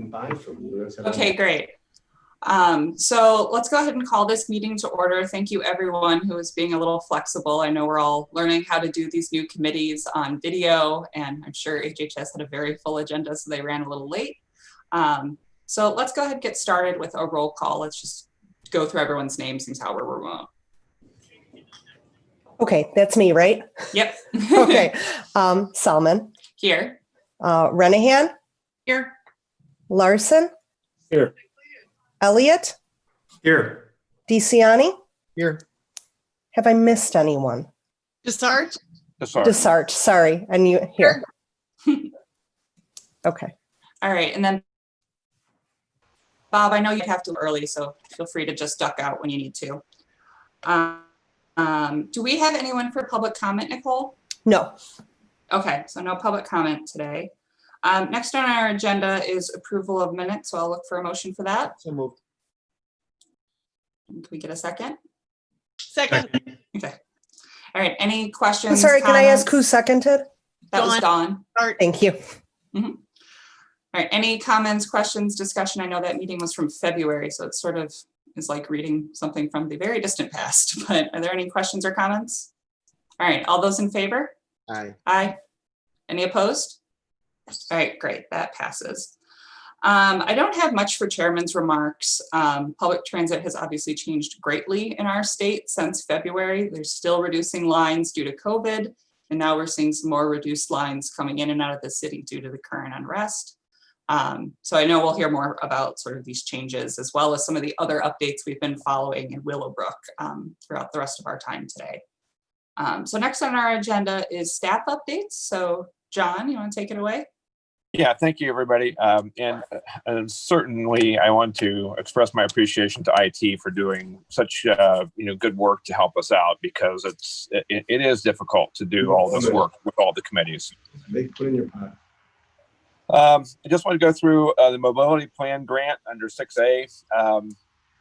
buy from you. Okay, great. So let's go ahead and call this meeting to order. Thank you everyone who is being a little flexible. I know we're all learning how to do these new committees on video, and I'm sure HHS had a very full agenda, so they ran a little late. So let's go ahead and get started with a roll call. Let's just go through everyone's names since how we're remote. Okay, that's me, right? Yep. Okay. Salmon. Here. Renahan. Here. Larson. Here. Elliott. Here. DeCiani. Here. Have I missed anyone? Desart. Desart. Sorry. And you here. Okay. All right. And then Bob, I know you have to early, so feel free to just duck out when you need to. Do we have anyone for public comment, Nicole? No. Okay, so no public comment today. Next on our agenda is approval of minutes, so I'll look for a motion for that. So moved. Can we get a second? Second. Okay. All right, any questions? I'm sorry, can I ask who comments? seconded? That was Dawn. Thank you. All right, any comments, questions, discussion? I know that meeting was from February, so it sort of is like reading something from the very distant past, but are there any questions or comments? All right, all those in favor? Aye. Aye. Any opposed? All right, great, that passes. I don't have much for chairman's remarks. Public transit has obviously changed greatly in our state since February. They're still reducing lines due to COVID, and now we're seeing some more reduced lines coming in and out of the city due to the current unrest. So I know we'll hear more about sort of these changes as well as some of the other updates we've been following in Willowbrook throughout the rest of our time today. So next on our agenda is staff updates. So John, you want to take it away? Yeah, thank you, everybody. And certainly I want to express my appreciation to IT for doing such good work to help us out, because it is difficult to do all this work with all the committees. Put in your pot. I just want to go through the Mobility Plan Grant under 6A.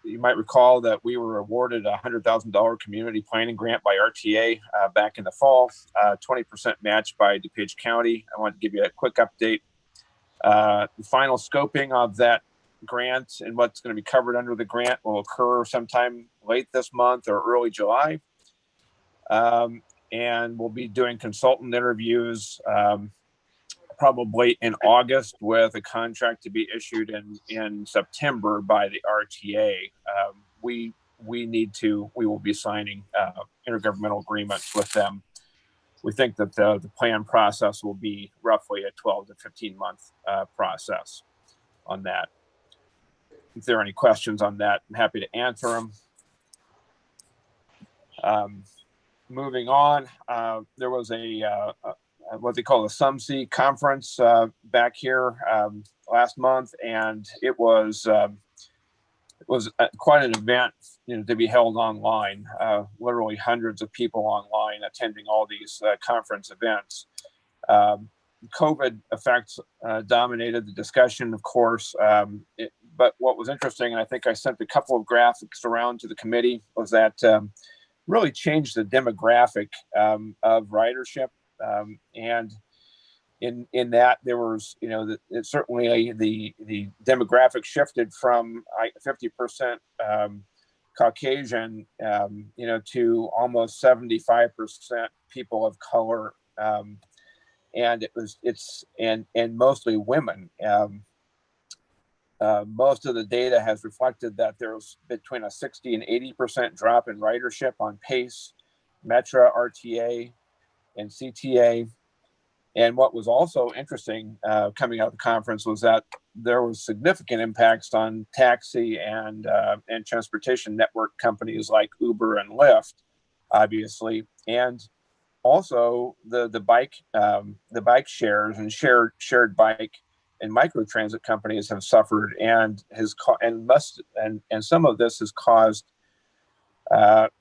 You might recall that we were awarded a $100,000 community planning grant by RTA back in the fall, 20% matched by DuPage County. I want to give you a quick update. The final scoping of that grant and what's going to be covered under the grant will occur sometime late this month or early July. And we'll be doing consultant interviews probably in August, with a contract to be issued in September by the RTA. We will be signing intergovernmental agreements with them. We think that the plan process will be roughly a 12 to 15 month process on that. If there are any questions on that, I'm happy to answer them. Moving on, there was what they call a SUMC conference back here last month, and it was quite an event, to be held online. Literally hundreds of people online attending all these conference events. COVID effects dominated the discussion, of course, but what was interesting, and I think I sent a couple of graphics around to the committee, was that really changed the demographic of ridership. And in that there was, certainly the demographic shifted from 50% Caucasian, to almost 75% people of color, and it's mostly women. Most of the data has reflected that there's between a 60 and 80% drop in ridership on PACE, Metra, RTA, and CTA. And what was also interesting coming out of the conference was that there was significant impacts on taxi and transportation network companies like Uber and Lyft, obviously, and also the bike shares and shared bike and microtransit companies have suffered, and some of this has caused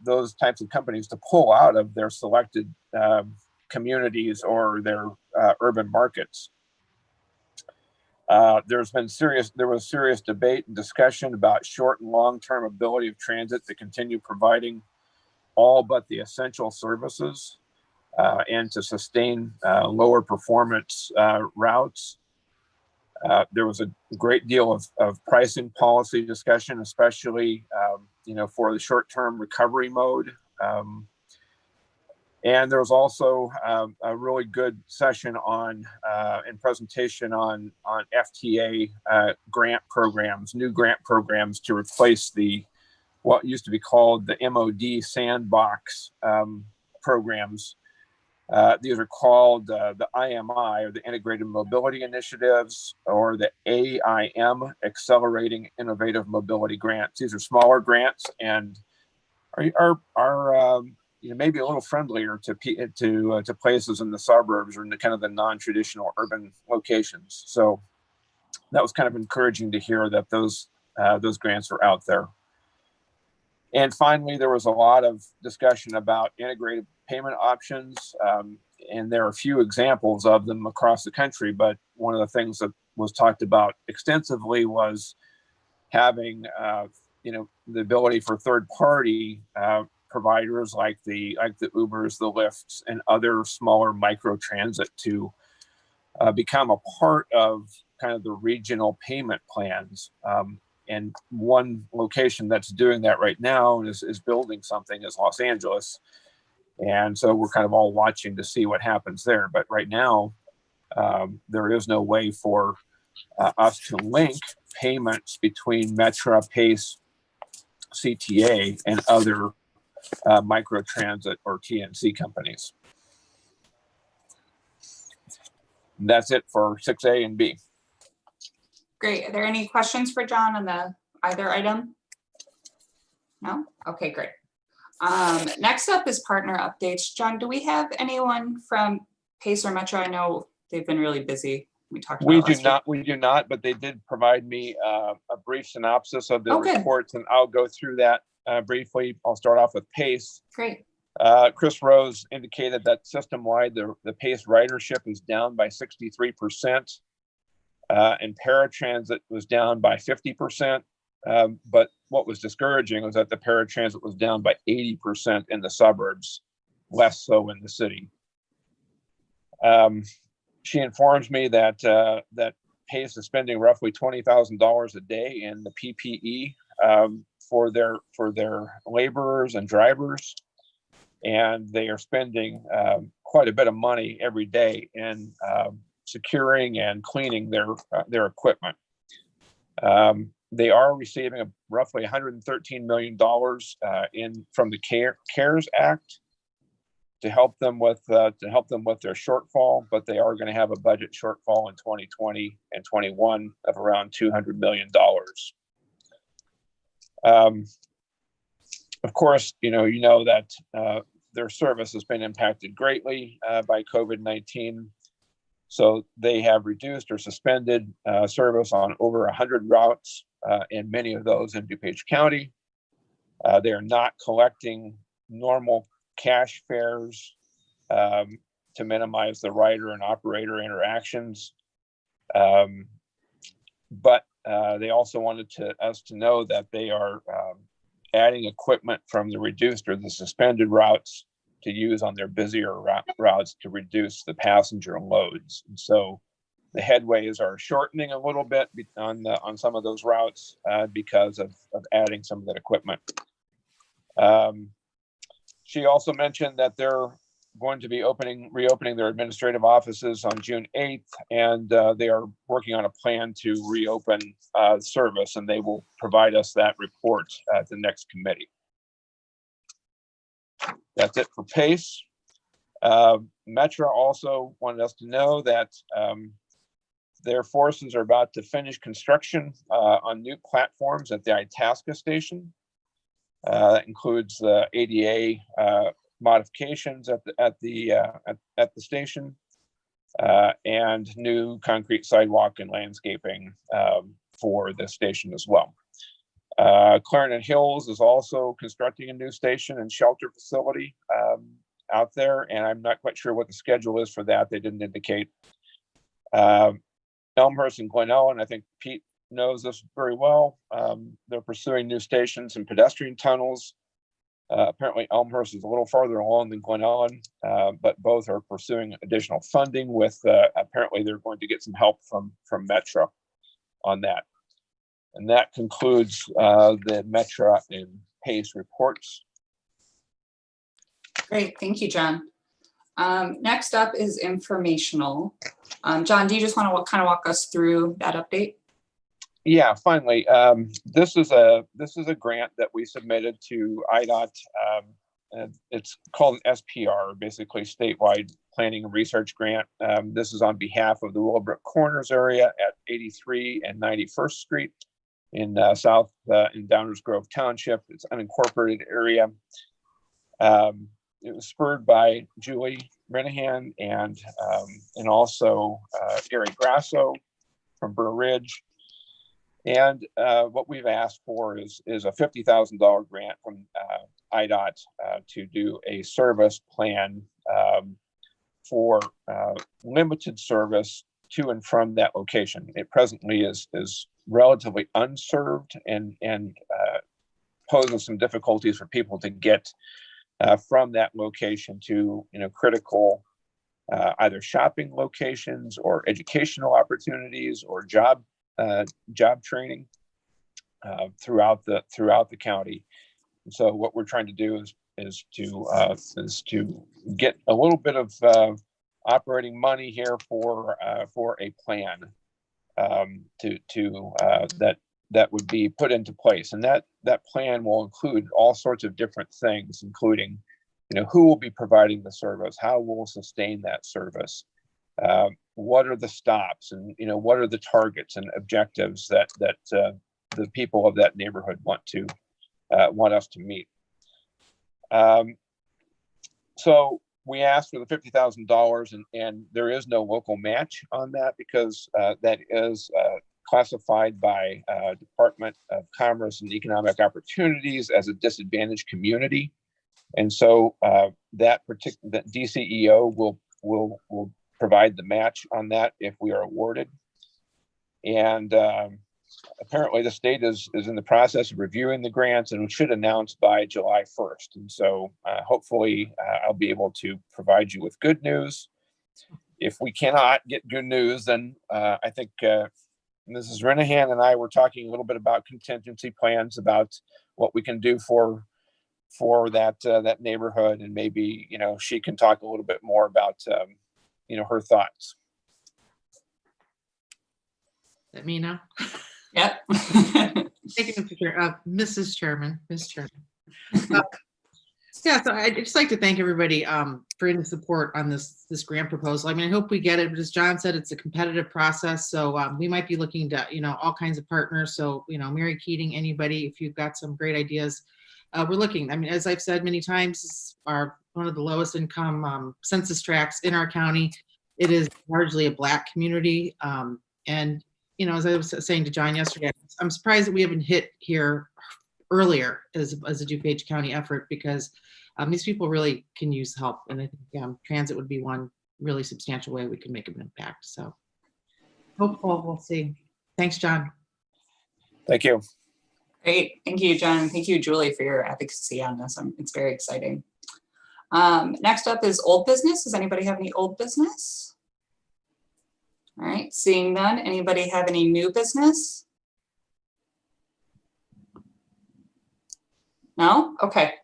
those types of companies to pull out of their selected communities or their urban markets. There was serious debate and discussion about short and long-term ability of transit to continue providing all but the essential services and to sustain lower performance routes. There was a great deal of pricing policy discussion, especially for the short-term recovery mode. And there was also a really good session on and presentation on FTA grant programs, new grant programs to replace what used to be called the MOD sandbox programs. These are called the IMI, or the Integrated Mobility Initiatives, or the AIM, Accelerating Innovative Mobility Grants. These are smaller grants and are maybe a little friendlier to places in the suburbs or in the kind of the non-traditional urban locations. So that was kind of encouraging to hear that those grants are out there. And finally, there was a lot of discussion about integrated payment options, and there are a few examples of them across the country. But one of the things that was talked about extensively was having, the ability for third-party providers like the Ubers, the Lyfts, and other smaller micro transit to become a part of kind of the regional payment plans. And one location that's doing that right now is building something is Los Angeles. And so we're kind of all watching to see what happens there. But right now, there is no way for us to link payments between Metra, Pace, CTA, and other microtransit or TNC companies. And that's it for 6A and B. Great. Are there any questions for John on either item? No? Okay, great. Next up is partner updates. John, do we have anyone from Pace or Metro? I know they've been really busy. We talked about We do not, but they did provide me a brief synopsis of their reports, and I'll go through that briefly. I'll start off with Pace. Great. Chris Rose indicated that system-wide, the Pace ridership is down by 63%, and paratransit was down by 50%. But what was discouraging was that the paratransit was down by 80% in the suburbs, less so in the city. She informs me that Pace is spending roughly $20,000 a day in the PPE for their laborers and drivers, and they are spending quite a bit of money every day in securing and cleaning their equipment. They are receiving roughly $113 million from the CARES Act to help them with their shortfall, but they are going to have a budget shortfall in 2020 and 21 of around $200 million. Of course, you know that their service has been impacted greatly by COVID-19. So they have reduced or suspended service on over 100 routes, and many of those in DuPage County. They are not collecting normal cash fares to minimize the rider and operator interactions. But they also wanted us to know that they are adding equipment from the reduced or the suspended routes to use on their busier routes to reduce the passenger loads. And so the headways are shortening a little bit on some of those routes because of adding some of that equipment. She also mentioned that they're going to be reopening their administrative offices on June 8th, and they are working on a plan to reopen service, and they will provide us that report at the next committee. That's it for Pace. Metra also wanted us to know that their forces are about to finish construction on new platforms at the Itasca station. That includes the ADA modifications at the station and new concrete sidewalk and landscaping for the station as well. Clarendon Hills is also constructing a new station and shelter facility out there, and I'm not quite sure what the schedule is for that. They didn't indicate. Elmhurst and Glenelg, I think Pete knows this very well. They're pursuing new stations and pedestrian tunnels Apparently Elmhurst is a little farther along than Glen Ellen, but both are pursuing additional funding with, apparently they're going to get some help from Metro on that. And that concludes the Metro and PACE reports. Great, thank you, John. Next up is informational. John, do you just want to kind of walk us through that update? Yeah, finally, this is a grant that we submitted to IDOT. It's called an SPR, basically statewide planning and research grant. This is on behalf of the Willowbrook Corners area at 83 and 91st Street in South in Downers Grove Township. It's an unincorporated area. It was spurred by Julie Renahan and also Gary Grasso from Burr Ridge. And what we've asked for is a $50,000 grant from IDOT to do a service plan for limited service to and from that location. It presently is relatively unserved and poses some difficulties for people to get from that location to critical either shopping locations or educational opportunities or job training throughout the county. And so what we're trying to do is to get a little bit of operating money here for a plan that would be put into place, and that plan will include all sorts of different things, including who will be providing the service, how we'll sustain that service, what are the stops, and what are the targets and objectives that the people of that neighborhood want us to meet. So we asked for the $50,000, and there is no local match on that because that is classified by Department of Commerce and Economic Opportunities as a disadvantaged community, and so that DCEO will provide the match on that if we are awarded. And apparently the state is in the process of reviewing the grants and should announce by July 1st. And so hopefully I'll be able to provide you with good news. If we cannot get good news, then I think Mrs. Renahan and I were talking a little bit about contingency plans, about what we can do for that neighborhood, and maybe she can talk a little bit more about her thoughts. Let me know. Yep. Taking a picture. Mrs. Chairman, Ms. Chairman. Yeah, so I'd just like to thank everybody for any support on this grant proposal. I mean, I hope we get it, but as John said, it's a competitive process. So we might be looking to, all kinds of partners. So, Mary Keating, anybody, if you've got some great ideas, we're looking. I mean, as I've said many times, are one of the lowest income census tracts in our county. It is largely a Black community. And, as I was saying to John yesterday, I'm surprised that we haven't hit here earlier as a DuPage County effort, because these people really can use help. And I think transit would be one really substantial way we can make an impact. So hopeful, we'll see. Thanks, John. Thank you. Great. Thank you, John. Thank you, Julie, for your advocacy on this. It's very exciting. Next up is old business. Does anybody have any old business? All right, seeing none. Anybody have any new business? No? Okay.